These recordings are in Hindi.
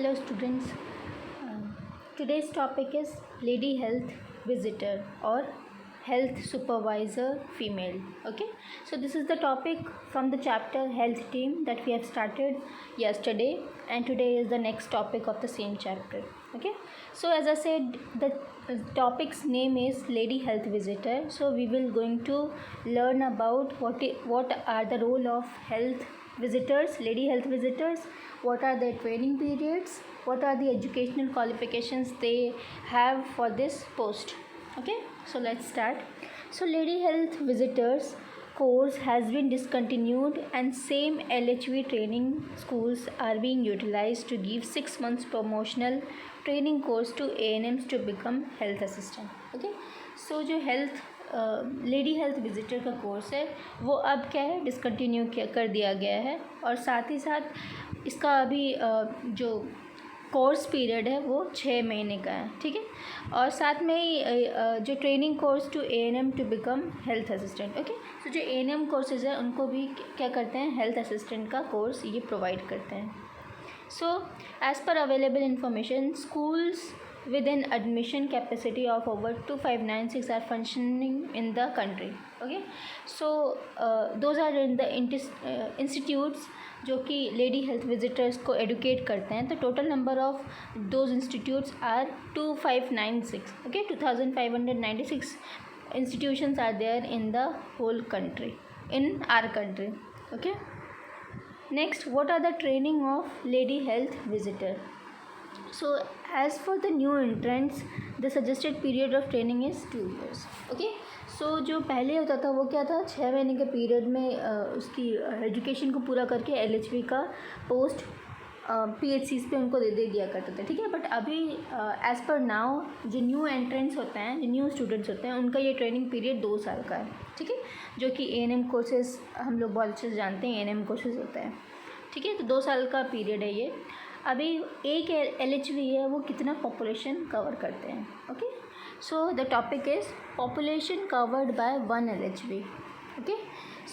Hello students. Today's topic is lady health visitor or health supervisor female. Okay, so this is the topic from the chapter health team that we have started yesterday, and today is the next topic of the same chapter. Okay, so as I said, the topic's name is lady health visitor. So we will going to learn about what are the role of health visitors, lady health visitors, what are their training periods, what are the educational qualifications they have for this post. Okay, so let's start. So lady health visitors course has been discontinued and same LHV training schools are being utilized to give 6 months promotional training course to ANMs to become health assistant. Okay, so जो health लेडी हेल्थ विजिटर का कोर्स है वो अब क्या है डिसकंटिन्यू कर दिया गया है, और साथ ही साथ इसका अभी जो कोर्स पीरियड है वो 6 महीने का है. ठीक है, और साथ में ही जो training course to ANM to become health assistant. Okay, तो जो ANM कोर्सेज है उनको भी क्या करते हैं, हेल्थ असिस्टेंट का कोर्स ये प्रोवाइड करते हैं. So as per available information, schools with an admission capacity of over 2596 are functioning in the country. Okay, so those are in the institutes जो कि लेडी हेल्थ विजिटर्स को एडुकेट करते हैं. तो total number of those institutes are 2596. Okay, 2596 institutions are there in the whole country, in our country. Okay, next, what are the training of lady health visitor. So as for the new entrants, the suggested period of training is 2 years. Okay, so जो पहले होता था वो क्या था, 6 महीने के पीरियड में उसकी एजुकेशन को पूरा करके LHV का पोस्ट PHCs पे उनको दे दिया करते थे. ठीक है, बट अभी एज़ पर नाउ जो न्यू एंट्रेंस होते हैं, जो न्यू स्टूडेंट्स होते हैं, उनका ये ट्रेनिंग पीरियड 2 साल का है. ठीक है, जो कि ANM कोर्सेज हम लोग बहुत अच्छे से जानते हैं, ANM कोर्सेज होता है. ठीक है, तो 2 साल का पीरियड है ये. अभी एक LHV है वो कितना पॉपुलेशन कवर करते हैं. Okay, so the topic is population covered by 1 LHV. Okay,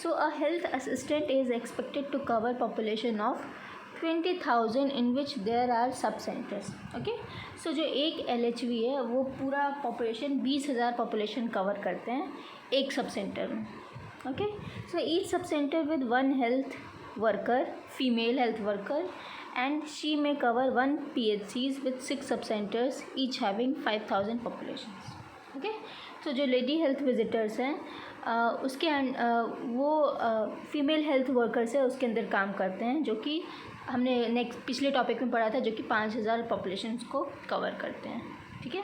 so a health assistant is expected to cover population of 20,000 in which there are sub centres. Okay, सो जो एक LHV है वो पूरा पॉपुलेशन 20,000 पॉपुलेशन कवर करते हैं एक सब सेंटर में. Okay, so each sub centre with 1 health worker, female health worker, and she may cover 1 PHCs with 6 subcenters each having 5,000 populations. Okay, so जो lady health visitors हैं उसके वो फीमेल हेल्थ वर्कर्स है उसके अंदर काम करते हैं, जो कि हमने नेक्स्ट पिछले टॉपिक में पढ़ा था, जो कि 5,000 पॉपुलेशंस को कवर करते हैं. ठीक है,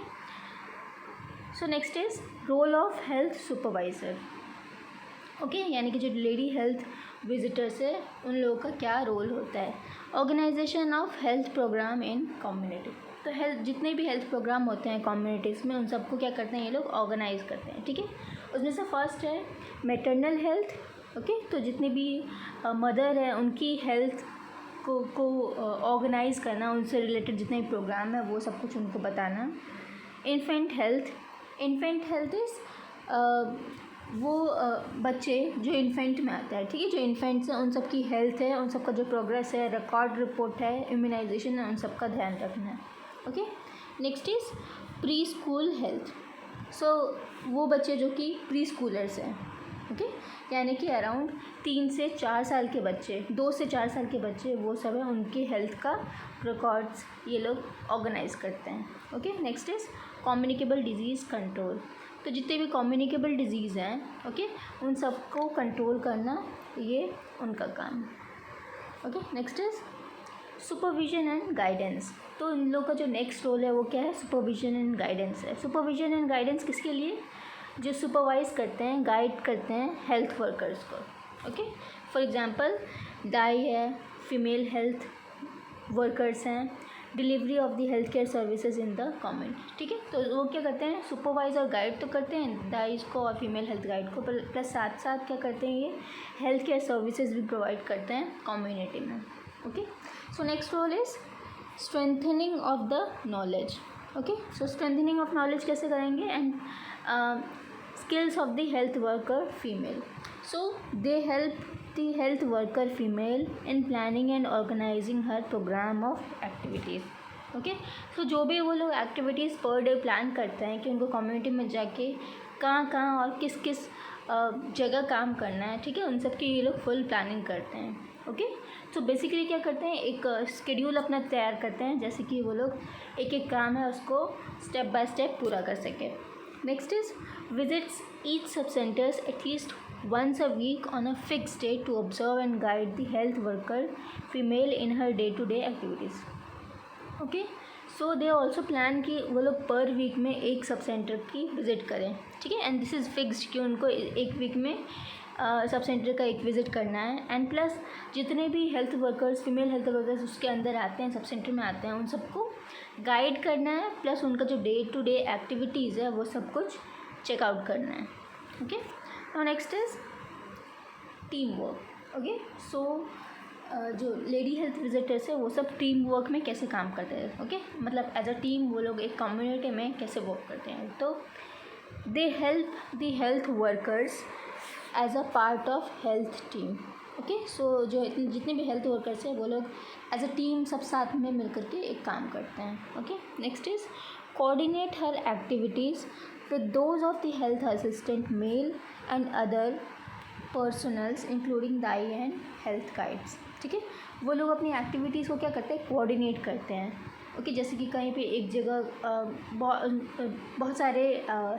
so next is role of health supervisor. Okay, यानी कि जो लेडी हेल्थ विजिटर्स है उन लोगों का क्या रोल होता है. Organisation of health programme in community. तो हेल्थ जितने भी हेल्थ प्रोग्राम होते हैं कम्युनिटीज़ में उन सबको क्या करते हैं ये लोग ऑर्गेनाइज करते हैं. ठीक है, उसमें से फर्स्ट है मैटरनल हेल्थ. ओके, तो जितने भी मदर है उनकी हेल्थ को ऑर्गेनाइज करना, उनसे रिलेटेड जितने भी प्रोग्राम है वो सब कुछ उनको बताना. Infant health. Infant health is वो बच्चे जो इन्फेंट में आता है. ठीक है, जो इन्फेंट्स हैं उन सब की हेल्थ है, उन सब का जो प्रोग्रेस है, रिकॉर्ड रिपोर्ट है, इम्यूनाइजेशन है, उन सब का ध्यान रखना है. Okay, next is preschool health. So वो बच्चे जो कि प्री स्कूलर्स हैं. ओके, यानी कि अराउंड 3 से 4 साल के बच्चे, 2 से 4 साल के बच्चे, वो सब है उनकी हेल्थ का रिकॉर्ड्स ये लोग ऑर्गेनाइज करते हैं. Okay, next is communicable disease control. तो जितने भी कम्युनिकेबल डिजीज़ हैं, ओके, उन सबको कंट्रोल करना ये उनका काम है. Okay, next is supervision and guidance. तो इन लोगों का जो नेक्स्ट रोल है वो क्या है, सुपरविजन एंड गाइडेंस है. सुपरविजन एंड गाइडेंस किसके लिए, जो सुपरवाइज करते हैं, गाइड करते हैं हेल्थ वर्कर्स को. ओके, फॉर एग्जांपल डाई है, फीमेल हेल्थ वर्कर्स हैं, delivery of the health care services in the community. ठीक है, तो वो क्या करते हैं, सुपरवाइज और गाइड तो करते हैं डाइज को और फीमेल हेल्थ गाइड को, प्लस साथ साथ क्या करते हैं, ये हेल्थ केयर सर्विसेज भी प्रोवाइड करते हैं कम्युनिटी में. Okay, so next role is strengthening of the knowledge. Okay, so strengthening of knowledge कैसे करेंगे, and skills of the health worker female. So they help the health worker female in planning and organizing her program of activities. Okay, सो जो भी वो लोग एक्टिविटीज़ पर डे प्लान करते हैं कि उनको कम्युनिटी में जाके कहाँ कहाँ और किस किस जगह काम करना है, ठीक है, उन सब की ये लोग फुल प्लानिंग करते हैं. ओके, तो बेसिकली क्या करते हैं, एक शेड्यूल अपना तैयार करते हैं, जैसे कि वो लोग एक एक काम है उसको स्टेप बाय स्टेप पूरा कर सकें. नेक्स्ट इज़ विजिट्स ईच सब centres at least once a week on a fixed day to observe and guide the health worker female in her day-to-day activities. Okay, so they also plan कि वो लोग पर वीक में एक सब सेंटर की विज़िट करें, ठीक है, एंड दिस इज़ फिक्स्ड कि उनको एक वीक में सब सेंटर का एक विज़िट करना है. एंड प्लस जितने भी health workers, female health workers उसके अंदर आते हैं, सब सेंटर में आते हैं, उन सबको गाइड करना है, प्लस उनका जो डे टू डे एक्टिविटीज़ है वो सब कुछ चेकआउट करना है. Okay, now next is teamwork. Okay, सो जो लेडी हेल्थ विजिटर्स है वो सब टीम वर्क में कैसे काम करते हैं. ओके, मतलब एज अ टीम वो लोग एक कम्युनिटी में कैसे वर्क करते हैं. तो they help the health workers as a part of health team. Okay, सो जो जितने भी हेल्थ वर्कर्स हैं वो लोग एज अ टीम सब साथ में मिल करके एक काम करते हैं. Okay, next is coordinate her activities with those of the health assistant male and other personals including Dai and health guides. ठीक है, वो लोग अपनी एक्टिविटीज़ को क्या करते हैं, कोऑर्डिनेट करते हैं. ओके, जैसे कि कहीं पे एक जगह बहुत सारे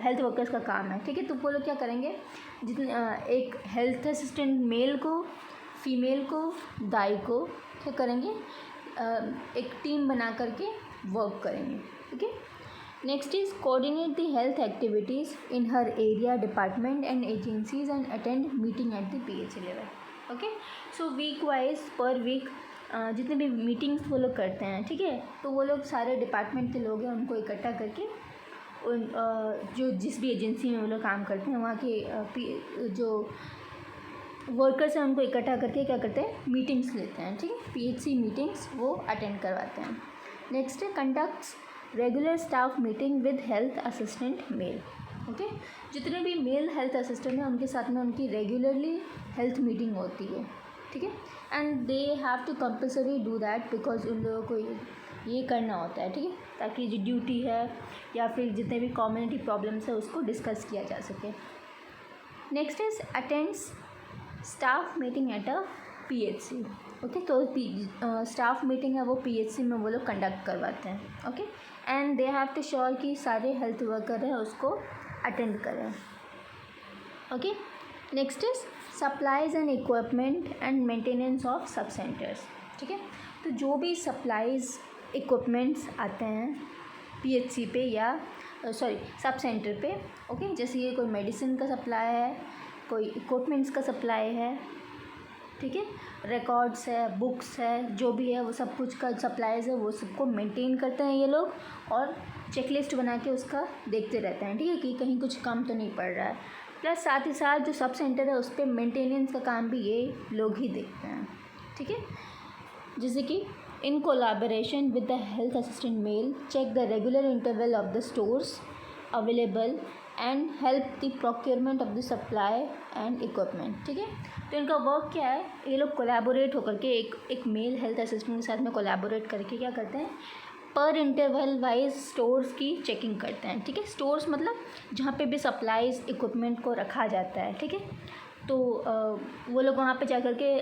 हेल्थ वर्कर्स का काम है, ठीक है, तो वो लोग क्या करेंगे, जितने एक हेल्थ असिस्टेंट मेल को, फीमेल को, दाई को क्या करेंगे, एक टीम बना करके वर्क करेंगे. Okay, next is coordinate the health activities in her area department and agencies and attend meeting at the PHC level. okay, so week wise per week जितने भी मीटिंग्स वो लोग करते हैं, ठीक है, तो वो लोग सारे डिपार्टमेंट के लोग हैं उनको इकट्ठा करके उन जो जिस भी एजेंसी में वो लोग काम करते हैं वहाँ के जो वर्कर्स हैं उनको इकट्ठा करके क्या करते हैं, मीटिंग्स लेते हैं. ठीक है, PHC मीटिंग्स वो अटेंड करवाते हैं. नेक्स्ट है conducts regular staff meeting with health assistant male. Okay, जितने भी मेल हेल्थ असिस्टेंट हैं उनके साथ में उनकी रेगुलरली हेल्थ मीटिंग होती है. ठीक है, and they have to compulsory do that because उन लोगों को ये करना होता है. ठीक है, ताकि जो ड्यूटी है या फिर जितने भी कम्युनिटी प्रॉब्लम्स है उसको डिस्कस किया जा सके. Next is attends staff meeting at a PHC. Okay, तो स्टाफ मीटिंग है वो PHC में वो लोग कंडक्ट करवाते हैं. Okay, and they have to sure कि सारे हेल्थ वर्कर हैं उसको अटेंड करें. Okay, next is supplies and equipment and maintenance of sub centres. ठीक है, तो जो भी सप्लाइज इक्विपमेंट्स आते हैं PHC पे या सब सेंटर पे. ओके, जैसे ये कोई मेडिसिन का सप्लाई है, कोई इक्विपमेंट्स का सप्लाई है, ठीक है, रिकॉर्ड्स है, बुक्स है, जो भी है वो सब कुछ का सप्लाईज है वो सबको मेंटेन करते हैं ये लोग और चेकलिस्ट बना के उसका देखते रहते हैं. ठीक है, कि कहीं कुछ कम तो नहीं पड़ रहा है. प्लस साथ ही साथ जो सब सेंटर है उस पर मेंटेनेंस का काम भी ये लोग ही देखते हैं. ठीक है, जैसे कि in collaboration with the health assistant male check the regular interval of the stores available and help the procurement of the supply and equipment. ठीक है, तो इनका वर्क क्या है, ये लोग कोलैबोरेट होकर के एक मेल हेल्थ असिस्टेंट के साथ में कोलैबोरेट करके क्या करते हैं, पर इंटरवल वाइज स्टोर्स की चेकिंग करते हैं. ठीक है, स्टोर्स मतलब जहाँ पे भी सप्लाईज इक्विपमेंट को रखा जाता है. ठीक है, तो वो लोग वहाँ पे जा कर के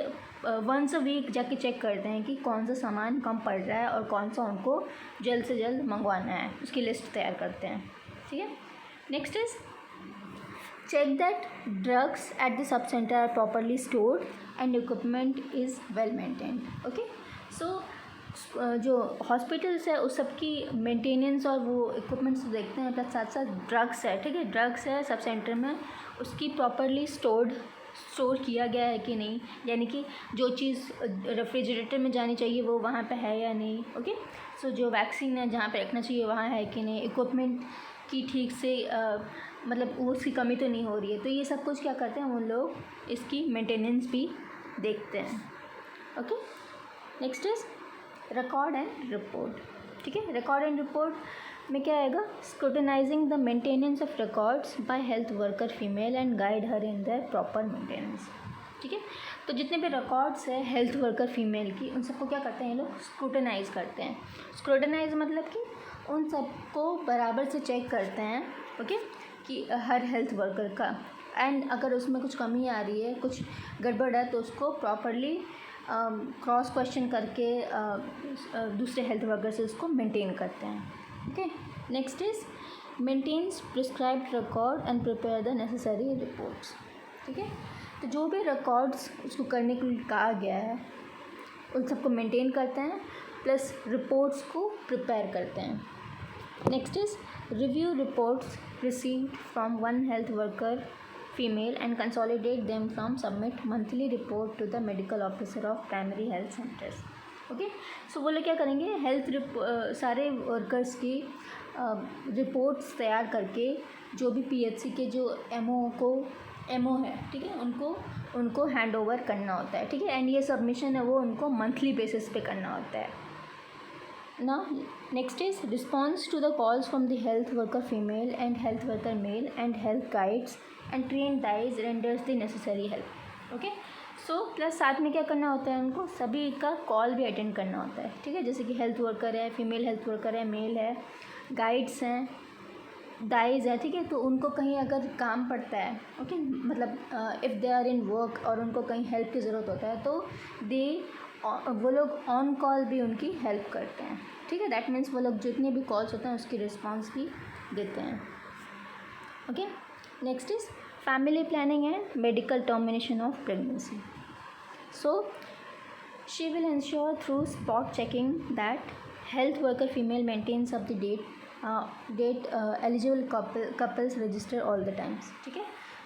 वंस अ वीक जाके चेक करते हैं कि कौन सा सामान कम पड़ रहा है और कौन सा उनको जल्द से जल्द मंगवाना है, उसकी लिस्ट तैयार करते हैं. ठीक है, next is check that drugs at the sub centre are properly stored and equipment is well maintained. Okay, सो जो हॉस्पिटल्स है उस सब की मेंटेनेंस और वो इक्विपमेंट्स देखते हैं, प्लस साथ साथ ड्रग्स है. ठीक है, ड्रग्स है सब सेंटर में, उसकी प्रॉपरली स्टोर किया गया है कि नहीं, यानी कि जो चीज़ रेफ्रिजरेटर में जानी चाहिए वो वहाँ पे है या नहीं. ओके, सो जो वैक्सीन है जहाँ पे रखना चाहिए वहाँ है कि नहीं, इक्विपमेंट की ठीक से मतलब उसकी कमी तो नहीं हो रही है. तो ये सब कुछ क्या करते हैं वो लोग, इसकी मेंटेनेंस भी देखते हैं. Okay, next is record and report. ठीक है, रिकॉर्ड एंड रिपोर्ट में क्या आएगा, scrutinising the maintenance of records by health worker female and guide her in the proper maintenance. ठीक है। तो जितने भी रिकॉर्ड्स है हेल्थ वर्कर फीमेल की, उन सबको क्या करते हैं ये लोग, स्क्रूटनाइज करते हैं। स्क्रूटनाइज मतलब कि उन सबको बराबर से चेक करते हैं, ओके, कि हर हेल्थ वर्कर का, एंड अगर उसमें कुछ कमी आ रही है, कुछ गड़बड़ है, तो उसको प्रॉपरली क्रॉस क्वेश्चन करके दूसरे हेल्थ वर्कर से उसको मेंटेन करते हैं, okay. Next is maintains prescribed record and prepare the necessary reports, ठीक है। तो जो भी रिकॉर्ड्स उसको करने के लिए कहा गया है उन सबको मेंटेन करते हैं, प्लस रिपोर्ट्स को प्रिपेयर करते हैं। Next is review reports received from one health worker female and consolidate them from submit monthly report to the medical officer of primary health centres, okay. So वो लोग क्या करेंगे, सारे वर्कर्स की रिपोर्ट्स तैयार करके जो भी पीएचसी के जो एमओ है, ठीक है, उनको हैंड ओवर करना होता है, ठीक है। एंड ये सबमिशन है वो उनको मंथली बेसिस पे करना होता है। Now, next is response to the calls from the health worker female and health worker male and health guides and trained guides renders the necessary help, okay। So plus साथ में क्या करना होता है, उनको सभी का कॉल भी अटेंड करना होता है, ठीक है। जैसे कि हेल्थ वर्कर है, फीमेल हेल्थ वर्कर है, मेल है, गाइड्स हैं, गाइज है, ठीक है। तो उनको कहीं अगर काम पड़ता है, ओके, मतलब if they are in work और उनको कहीं हेल्प की ज़रूरत होता है, तो वो लोग ऑन कॉल भी उनकी हेल्प करते हैं, ठीक है। दैट मीन्स वो लोग जितने भी कॉल्स होते हैं उसकी रिस्पॉन्स भी देते हैं, okay. Next is family planning and medical termination of pregnancy. So she will ensure through spot checking that health worker female maintains up the date eligible couples register all the times, ठीक है।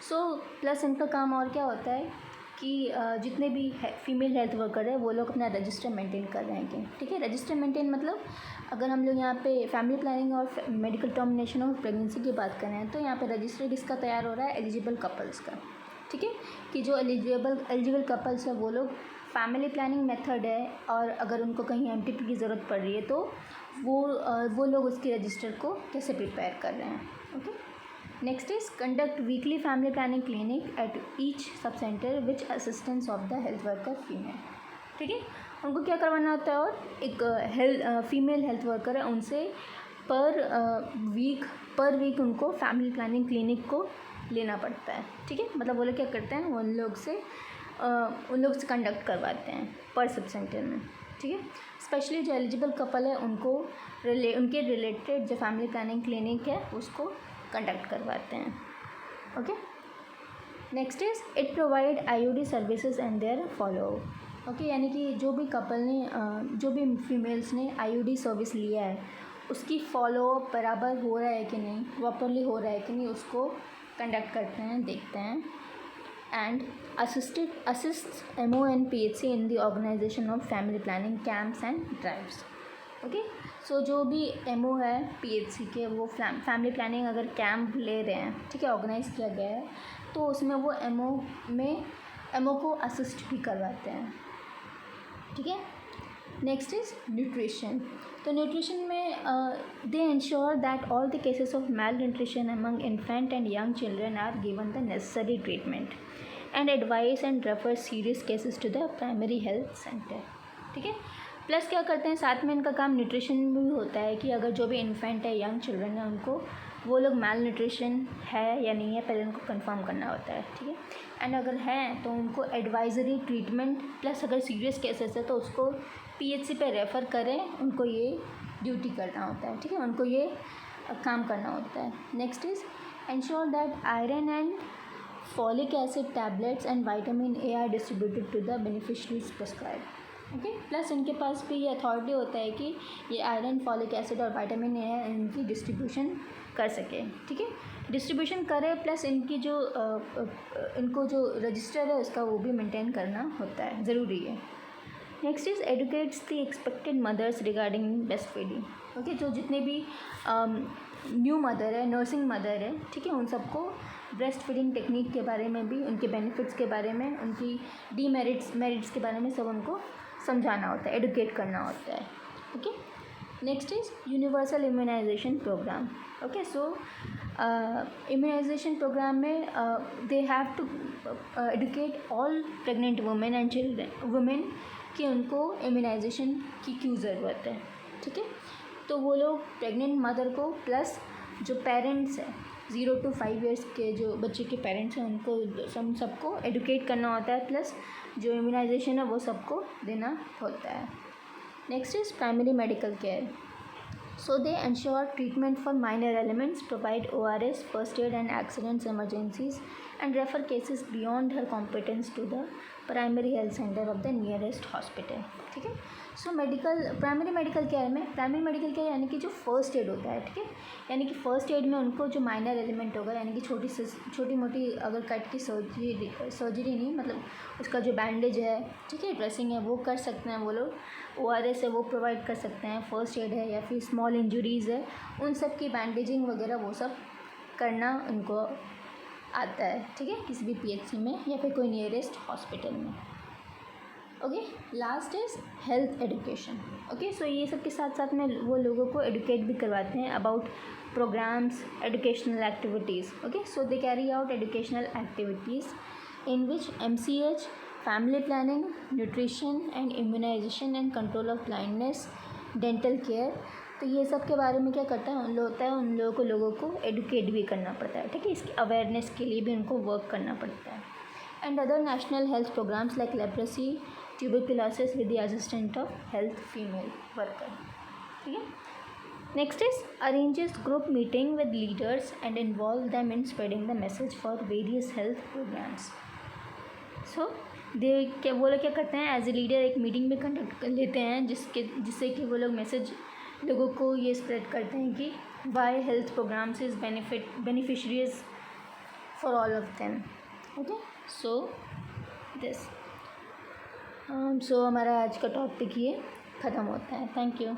सो प्लस इनका काम और क्या होता है कि जितने भी फीमेल हेल्थ वर्कर है वो लोग अपना रजिस्टर मेंटेन कर रहे हैं, ठीक है। रजिस्टर मेंटेन मतलब अगर हम लोग यहाँ पे फैमिली प्लानिंग और मेडिकल टर्मिनेशन ऑफ प्रेगनेंसी की बात कर रहे हैं, तो यहाँ पे रजिस्टर किसका तैयार हो रहा है, एलिजिबल कपल्स का, ठीक है। कि जो एलिजिबल कपल्स है वो लोग फैमिली प्लानिंग मेथड है, और अगर उनको कहीं एमटीपी की ज़रूरत पड़ रही है तो वो लोग उसके रजिस्टर को कैसे प्रिपेयर कर रहे हैं, okay. Next is conduct weekly family planning clinic at each sub centre which assistance of the health worker female, ठीक है। उनको क्या करवाना होता है, और एक फीमेल हेल्थ वर्कर है उनसे पर वीक उनको फैमिली प्लानिंग क्लिनिक को लेना पड़ता है, ठीक है। मतलब वो लोग क्या करते हैं, उन लोग से कंडक्ट करवाते हैं पर सब सेंटर में, ठीक है। स्पेशली जो एलिजिबल कपल है उनके रिलेटेड जो फैमिली प्लानिंग क्लिनिक है उसको कंडक्ट करवाते हैं, okay. Next is it provide IUD services and their follow, okay. यानी कि जो भी कपल ने जो भी फीमेल्स ने आईयूडी सर्विस लिया है उसकी फॉलो बराबर हो रहा है कि नहीं, प्रॉपरली हो रहा है कि नहीं, उसको कंडक्ट करते हैं, देखते हैं। And assist MO and PHC in the organisation of family planning camps and drives, okay. सो जो भी एमओ है पीएचसी के, वो फैमिली प्लानिंग अगर कैंप ले रहे हैं, ठीक है, ऑर्गेनाइज किया गया है, तो उसमें वो एमओ को असिस्ट भी करवाते हैं, ठीक है। Next is nutrition. तो न्यूट्रिशन में they ensure that all the cases of malnutrition among infant and young children are given the necessary treatment and advice and refer serious cases to the primary health centre, ठीक है। प्लस क्या करते हैं, साथ में इनका काम न्यूट्रिशन भी होता है कि अगर जो भी इन्फेंट है, यंग चिल्ड्रन है, उनको वो लोग मैल न्यूट्रिशन है या नहीं है पहले उनको कंफर्म करना होता है, ठीक है। एंड अगर है तो उनको एडवाइजरी ट्रीटमेंट, प्लस अगर सीरियस केसेस है तो उसको पीएचसी पे रेफ़र करें, उनको ये ड्यूटी करना होता है, ठीक है, उनको ये काम करना होता है। Next is ensure that iron and folic acid tablets and vitamin A are distributed to the beneficiaries prescribe, okay. Plus इनके पास भी ये अथॉरिटी होता है कि ये आयरन, फॉलिक एसिड और विटामिन ए है इनकी डिस्ट्रीब्यूशन कर सके, ठीक है, डिस्ट्रीब्यूशन करे, प्लस इनको जो रजिस्टर है उसका वो भी मेंटेन करना होता है, ज़रूरी है। Next is educates the expected mothers regarding breast feeding, okay. जो जितने भी न्यू मदर है, नर्सिंग मदर है, ठीक है, उन सबको ब्रेस्ट फीडिंग टेक्निक के बारे में भी, उनके बेनिफिट्स के बारे में, उनकी मेरिट्स के बारे में सब उनको समझाना होता है, एडुकेट करना होता है, okay. Next is universal immunisation programme, okay. So immunisation programme में they have to educate all pregnant women and children women कि उनको इम्यूनाइजेशन की क्यों ज़रूरत है, ठीक है। तो वो लोग प्रेग्नेंट मदर को प्लस जो पेरेंट्स हैं 0 to 5 ईयर्स के जो बच्चे के पेरेंट्स हैं उनको सबको एडुकेट करना होता है, प्लस जो इम्यूनाइजेशन है वो सबको देना होता है। Next is primary medical care. So they ensure treatment for minor elements, provide ORS, first aid and accidents emergencies, and refer cases beyond her competence to the primary health center of the nearest hospital, ठीक है। सो प्राइमरी मेडिकल केयर में प्राइमरी मेडिकल केयर यानी कि जो फर्स्ट एड होता है, ठीक है, यानी कि फर्स्ट एड में उनको जो माइनर एलिमेंट होगा यानी कि छोटी मोटी अगर कट की सर्जरी नहीं, मतलब उसका जो बैंडेज है, ठीक है, ड्रेसिंग है, वो कर सकते हैं वो लोग। ORS है वो प्रोवाइड कर सकते हैं, फर्स्ट एड है या फिर स्मॉल इंजरीज़ है उन सब की बैंडेजिंग वगैरह वो सब करना उनको आता है, ठीक है, किसी भी PHC में या फिर कोई नियरेस्ट हॉस्पिटल में। Okay, last is health education. Okay, so ये सब के साथ साथ में वो लोगों को एडुकेट भी करवाते हैं about programmes, educational activities. Okay, so they carry out educational activities in which MCH, family planning, nutrition and immunization and control of blindness, dental care। तो ये सब के बारे में क्या करता है उन लोगों को एडुकेट भी करना पड़ता है, ठीक है, इसकी अवेयरनेस के लिए भी उनको वर्क करना पड़ता है। And other national health programmes like leprosy, tuberculosis with the assistant of health female worker, ठीक है। Next is arranges group meeting with leaders and involve them in spreading the message for various health programmes. So वो लोग क्या करते हैं, एज ए लीडर एक मीटिंग में कंडक्ट कर लेते हैं जिससे कि वो लोग मैसेज लोगों को ये स्प्रेड करते हैं कि why health programmes is beneficiaries for all of them. Okay, so this so हमारा आज का टॉपिक ये ख़त्म होता है। Thank you.